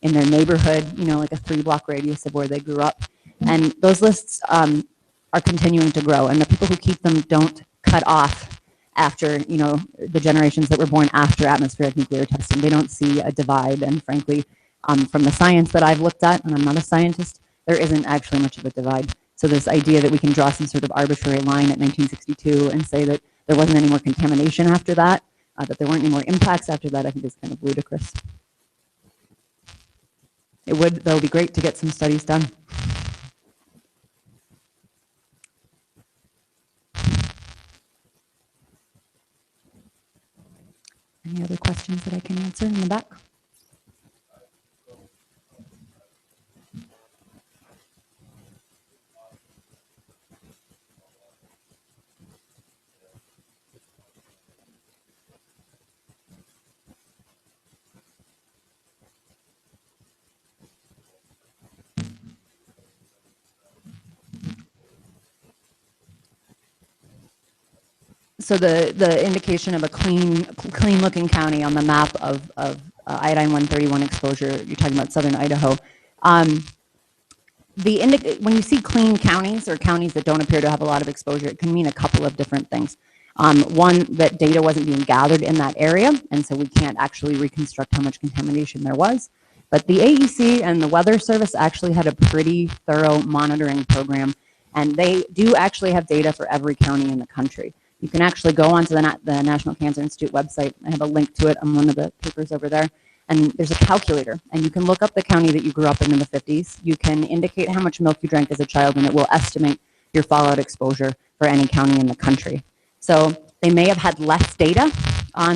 Speaker 3: in their neighborhood, like a 3-block radius of where they grew up. And those lists are continuing to grow. And the people who keep them don't cut off after, the generations that were born after atmospheric nuclear testing. They don't see a divide. And frankly, from the science that I've looked at, and I'm not a scientist, there isn't actually much of a divide. So this idea that we can draw some sort of arbitrary line at 1962 and say that there wasn't any more contamination after that, that there weren't any more impacts after that, I think is kind of ludicrous. It would, though, be great to get some studies done. Any other questions that I can answer in the back? So the indication of a clean looking county on the map of iodine 131 exposure, you're talking about southern Idaho. When you see clean counties or counties that don't appear to have a lot of exposure, it can mean a couple of different things. One, that data wasn't being gathered in that area, and so we can't actually reconstruct how much contamination there was. But the AEC and the Weather Service actually had a pretty thorough monitoring program, and they do actually have data for every county in the country. You can actually go onto the National Cancer Institute website. I have a link to it on one of the papers over there. And there's a calculator, and you can look up the county that you grew up in the 50s. You can indicate how much milk you drank as a child, and it will estimate your fallout exposure for any county in the country. So they may have had less data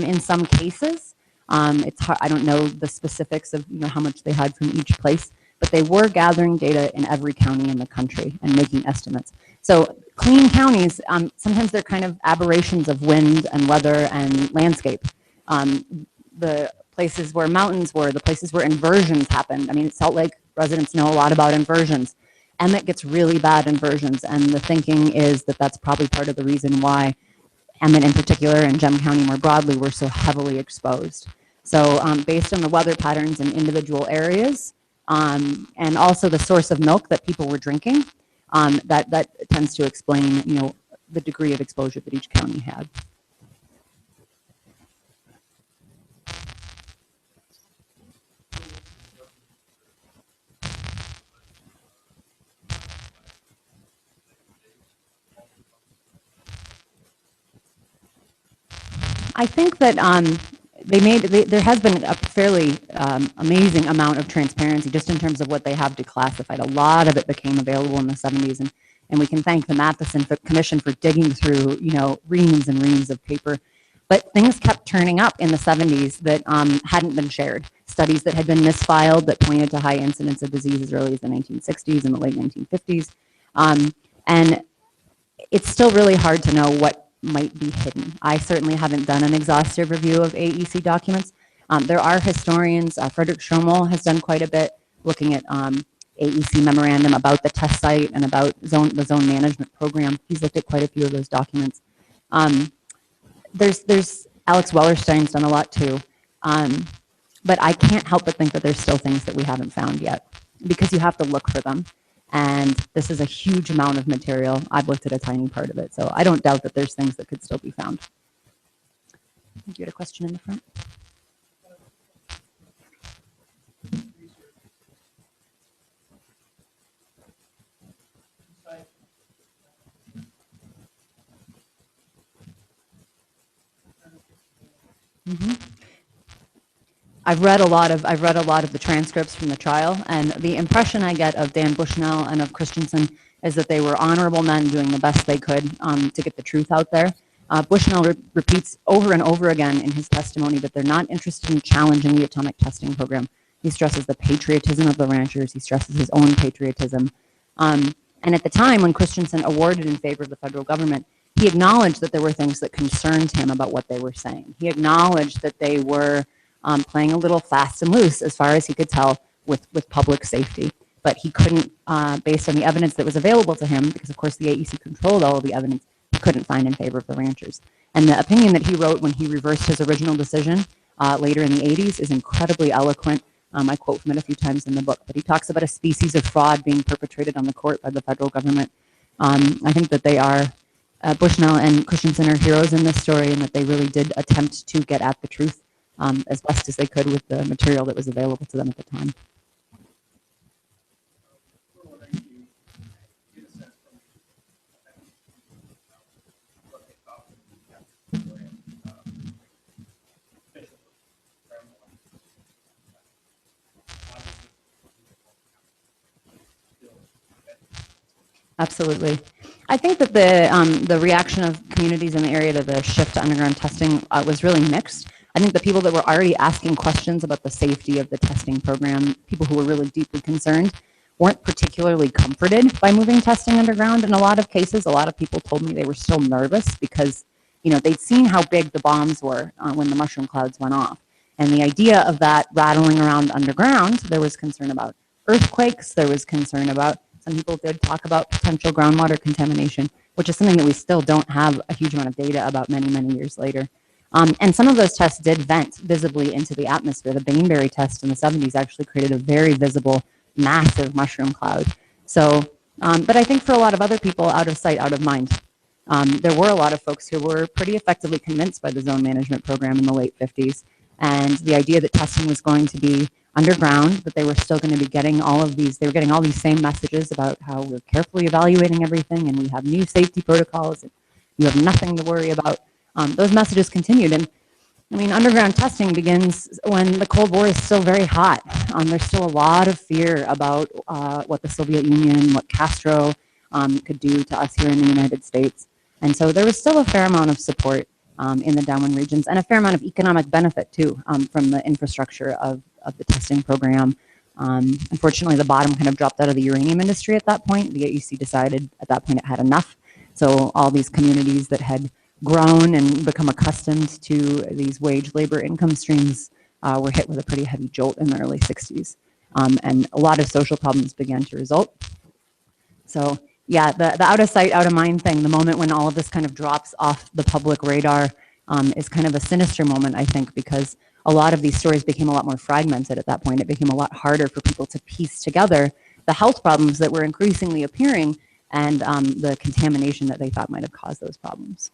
Speaker 3: in some cases. It's hard, I don't know the specifics of how much they had from each place, but they were gathering data in every county in the country and making estimates. So clean counties, sometimes they're kind of aberrations of wind and weather and landscape. The places where mountains were, the places where inversions happened. I mean, Salt Lake residents know a lot about inversions. Emmett gets really bad inversions, and the thinking is that that's probably part of the reason why Emmett in particular and Gem County more broadly were so heavily exposed. So based on the weather patterns in individual areas, and also the source of milk that people were drinking, that tends to explain, the degree of exposure that each county had. I think that there has been a fairly amazing amount of transparency just in terms of what they have declassified. A lot of it became available in the 70s, and we can thank the Matheson Commission for digging through, reams and reams of paper. But things kept turning up in the 70s that hadn't been shared. Studies that had been misfiled that pointed to high incidence of disease as early as the 1960s and the late 1950s. And it's still really hard to know what might be hidden. I certainly haven't done an exhaustive review of AEC documents. There are historians, Frederick Schrommel has done quite a bit looking at AEC memorandum about the test site and about the zone management program. He's looked at quite a few of those documents. There's Alex Wellerstein's done a lot too. But I can't help but think that there's still things that we haven't found yet because you have to look for them. And this is a huge amount of material. I've looked at a tiny part of it, so I don't doubt that there's things that could still be found. I think you had a question in the front. Mm-hmm. I've read a lot of the transcripts from the trial, and the impression I get of Dan Bushnell and of Christensen is that they were honorable men doing the best they could to get the truth out there. Bushnell repeats over and over again in his testimony that they're not interested in challenging the atomic testing program. He stresses the patriotism of the ranchers. He stresses his own patriotism. And at the time when Christensen awarded in favor of the federal government, he acknowledged that there were things that concerned him about what they were saying. He acknowledged that they were playing a little fast and loose as far as he could tell with public safety. But he couldn't, based on the evidence that was available to him, because of course the AEC controlled all of the evidence, he couldn't find in favor of the ranchers. And the opinion that he wrote when he reversed his original decision later in the 80s is incredibly eloquent. I quote from it a few times in the book, but he talks about a species of fraud being perpetrated on the court by the federal government. I think that they are, Bushnell and Christensen are heroes in this story, and that they really did attempt to get at the truth as best as they could with the material that was available to them at the time. Absolutely. I think that the reaction of communities in the area to the shift to underground testing was really mixed. I think the people that were already asking questions about the safety of the testing program, people who were really deeply concerned, weren't particularly comforted by moving testing underground. In a lot of cases, a lot of people told me they were still nervous because, you know, they'd seen how big the bombs were when the mushroom clouds went off. And the idea of that rattling around underground, there was concern about earthquakes, there was concern about, some people did talk about potential groundwater contamination, which is something that we still don't have a huge amount of data about many, many years later. And some of those tests did vent visibly into the atmosphere. The Bainbury test in the 70s actually created a very visible, massive mushroom cloud. So, but I think for a lot of other people, out of sight, out of mind. There were a lot of folks who were pretty effectively convinced by the zone management program in the late 50s. And the idea that testing was going to be underground, that they were still going to be getting all of these, they were getting all these same messages about how we're carefully evaluating everything and we have new safety protocols and you have nothing to worry about. Those messages continued. And I mean, underground testing begins when the Cold War is still very hot. There's still a lot of fear about what the Soviet Union, what Castro could do to us here in the United States. And so there was still a fair amount of support in the downwind regions and a fair amount of economic benefit too from the infrastructure of the testing program. Unfortunately, the bottom kind of dropped out of the uranium industry at that point. The AEC decided at that point it had enough. So all these communities that had grown and become accustomed to these wage labor income streams were hit with a pretty heavy jolt in the early 60s. And a lot of social problems began to result. So yeah, the out of sight, out of mind thing, the moment when all of this kind of drops off the public radar is kind of a sinister moment, I think, because a lot of these stories became a lot more fragmented at that point. It became a lot harder for people to piece together the health problems that were increasingly appearing and the contamination that they thought might have caused those problems.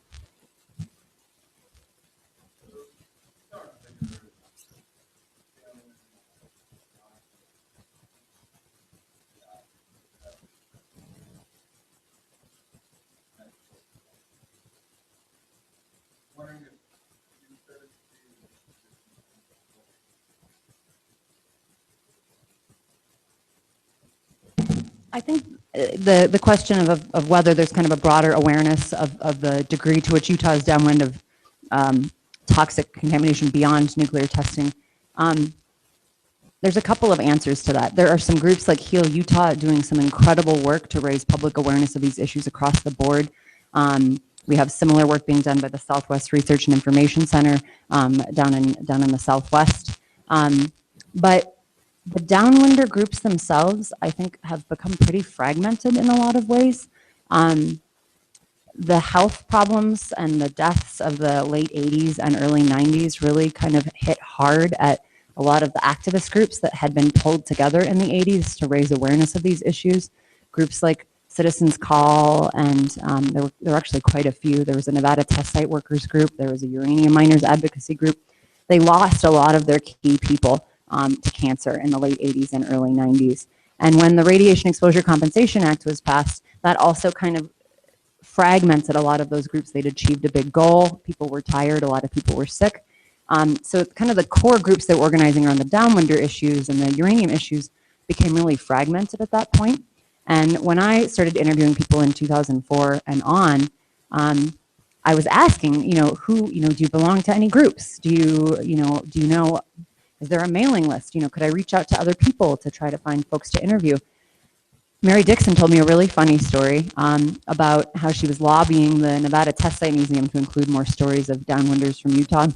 Speaker 3: I think the question of whether there's kind of a broader awareness of the degree to which Utah is downwind of toxic contamination beyond nuclear testing, there's a couple of answers to that. There are some groups like Heal Utah doing some incredible work to raise public awareness of these issues across the board. We have similar work being done by the Southwest Research and Information Center down in the Southwest. But the downwinder groups themselves, I think, have become pretty fragmented in a lot of ways. The health problems and the deaths of the late 80s and early 90s really kind of hit hard at a lot of the activist groups that had been pulled together in the 80s to raise awareness of these issues. Groups like Citizens Call, and there were actually quite a few. There was a Nevada Test Site Workers group. There was a uranium miners advocacy group. They lost a lot of their key people to cancer in the late 80s and early 90s. And when the Radiation Exposure Compensation Act was passed, that also kind of fragmented a lot of those groups. They'd achieved a big goal. People were tired. A lot of people were sick. So kind of the core groups that were organizing around the downwinder issues and the uranium issues became really fragmented at that point. And when I started interviewing people in 2004 and on, I was asking, who, do you belong to any groups? Do you know, is there a mailing list? Could I reach out to other people to try to find folks to interview? Mary Dixon told me a really funny story about how she was lobbying the Nevada Test Site Museum to include more stories of downwinders from Utah.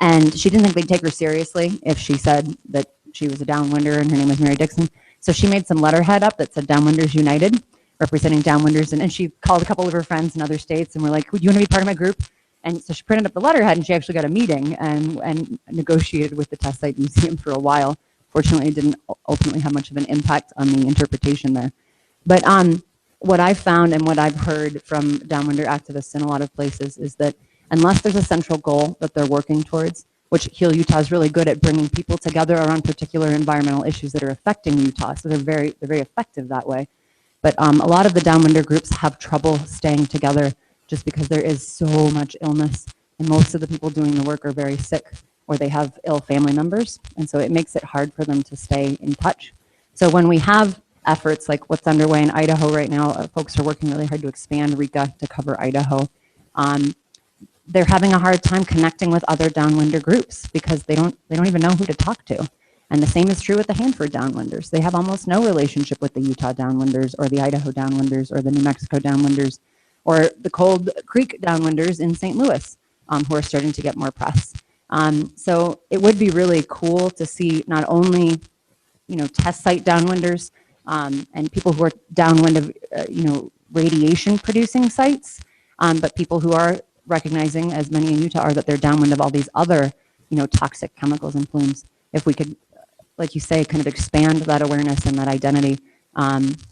Speaker 3: And she didn't think they'd take her seriously if she said that she was a downwinder and her name was Mary Dixon. So she made some letterhead up that said Downwinders United, representing downwinders. And she called a couple of her friends in other states and were like, would you want to be part of my group? And so she printed up the letterhead and she actually got a meeting and negotiated with the Test Site Museum for a while. Fortunately, it didn't ultimately have much of an impact on the interpretation there. But what I've found and what I've heard from downwinder activists in a lot of places is that unless there's a central goal that they're working towards, which Heal Utah is really good at bringing people together around particular environmental issues that are affecting Utah, so they're very effective that way. But a lot of the downwinder groups have trouble staying together just because there is so much illness, and most of the people doing the work are very sick or they have ill family members, and so it makes it hard for them to stay in touch. So when we have efforts like what's underway in Idaho right now. Folks are working really hard to expand RECA to cover Idaho. They're having a hard time connecting with other downwinder groups because they don't even know who to talk to. And the same is true with the Hanford Downwinders. They have almost no relationship with the Utah Downwinders or the Idaho Downwinders or the New Mexico Downwinders or the Cold Creek Downwinders in St. Louis, who are starting to get more press. So it would be really cool to see not only, test site downwinders and people who are downwind of, radiation producing sites, but people who are recognizing, as many in Utah are, that they're downwind of all these other, toxic chemicals and plumes. If we could, like you say, kind of expand that awareness and that identity,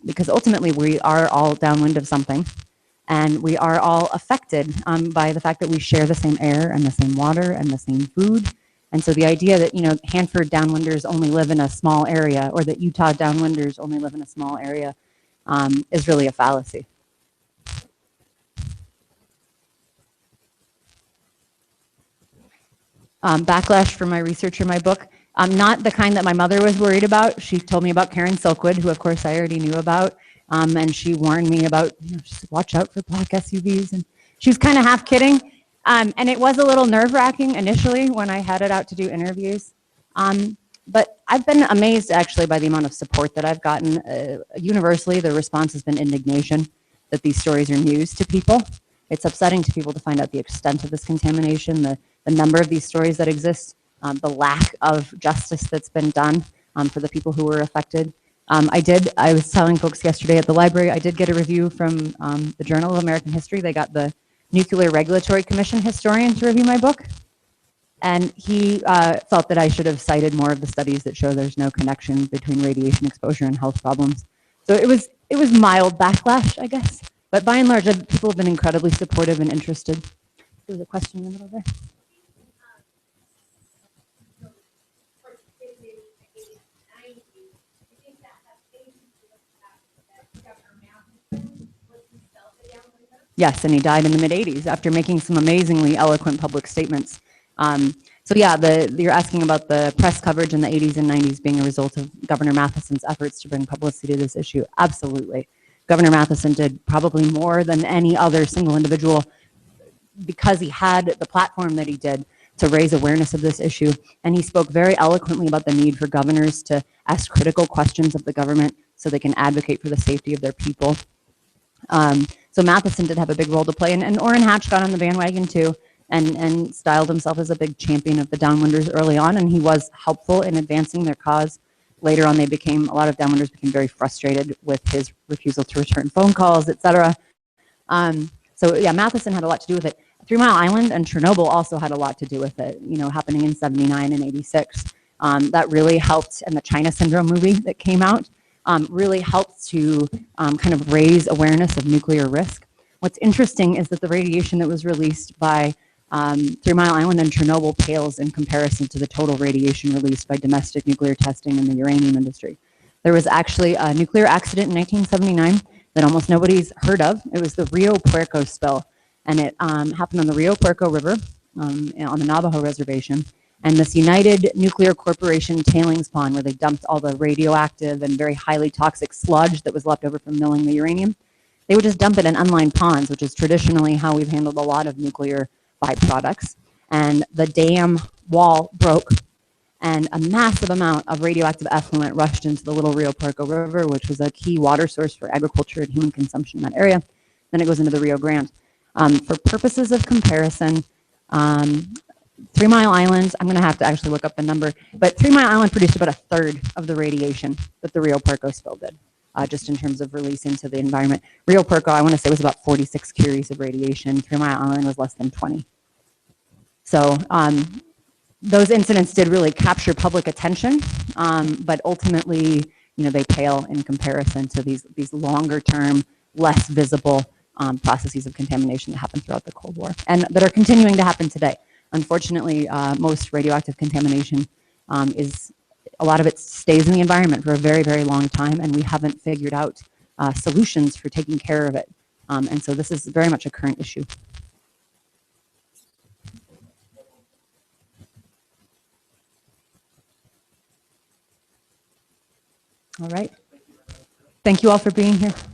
Speaker 3: because ultimately we are all downwind of something, and we are all affected by the fact that we share the same air and the same water and the same food. And so the idea that, Hanford downwinders only live in a small area, or that Utah downwinders only live in a small area, is really a fallacy. Backlash for my research in my book. Not the kind that my mother was worried about. She told me about Karen Silkwood, who of course I already knew about. And she warned me about, just watch out for black SUVs. And she was kind of half kidding. And it was a little nerve-wracking initially when I headed out to do interviews. But I've been amazed actually by the amount of support that I've gotten. Universally, the response has been indignation that these stories are news to people. It's upsetting to people to find out the extent of this contamination, the number of these stories that exist, the lack of justice that's been done for the people who were affected. I was telling folks yesterday at the library, I did get a review from the Journal of American History. They got the Nuclear Regulatory Commission historian to review my book. And he felt that I should have cited more of the studies that show there's no connection between radiation exposure and health problems. So it was mild backlash, I guess. But by and large, people have been incredibly supportive and interested. There was a question in the middle there. Yes, and he died in the mid-'80s after making some amazingly eloquent public statements. So yeah, you're asking about the press coverage in the 80s and 90s being a result of Governor Matheson's efforts to bring publicity to this issue. Absolutely. Governor Matheson did probably more than any other single individual because he had the platform that he did to raise awareness of this issue. And he spoke very eloquently about the need for governors to ask critical questions of the government so they can advocate for the safety of their people. So Matheson did have a big role to play, and Orrin Hatch got on the bandwagon too, and styled himself as a big champion of the Downwinders early on, and he was helpful in advancing their cause. Later on, a lot of Downwinders became very frustrated with his refusal to return phone calls, etc. So yeah, Matheson had a lot to do with it. 3 Mile Island and Chernobyl also had a lot to do with it, happening in 79 and 86. That really helped, and the China Syndrome movie that came out really helped to kind of raise awareness of nuclear risk. What's interesting is that the radiation that was released by 3 Mile Island and Chernobyl pales in comparison to the total radiation released by domestic nuclear testing in the uranium industry. There was actually a nuclear accident in 1979 that almost nobody's heard of. It was the Rio Puerco spill, and it happened on the Rio Puerco River on the Navajo Reservation. And this United Nuclear Corporation tailings pond, where they dumped all the radioactive and very highly toxic sludge that was left over from milling the uranium, they would just dump it in unlined ponds, which is traditionally how we've handled a lot of nuclear byproducts. And the dam wall broke, and a massive amount of radioactive effluent rushed into the Little Rio Puerco River, which was a key water source for agriculture and human consumption in that area. Then it goes into the Rio Grande. For purposes of comparison, 3 Mile Island, I'm going to have to actually look up the number, but 3 Mile Island produced about 1/3 of the radiation that the Rio Puerco spill did, just in terms of release into the environment. Rio Puerco, I want to say, was about 46 curies of radiation. 3 Mile Island was less than 20. So those incidents did really capture public attention, but ultimately, they pale in comparison to these longer-term, less visible processes of contamination that happened throughout the Cold War and that are continuing to happen today. Unfortunately, most radioactive contamination a lot of it stays in the environment for a very, very long time, and we haven't figured out solutions for taking care of it. And so this is very much a current issue. All right. Thank you all for being here.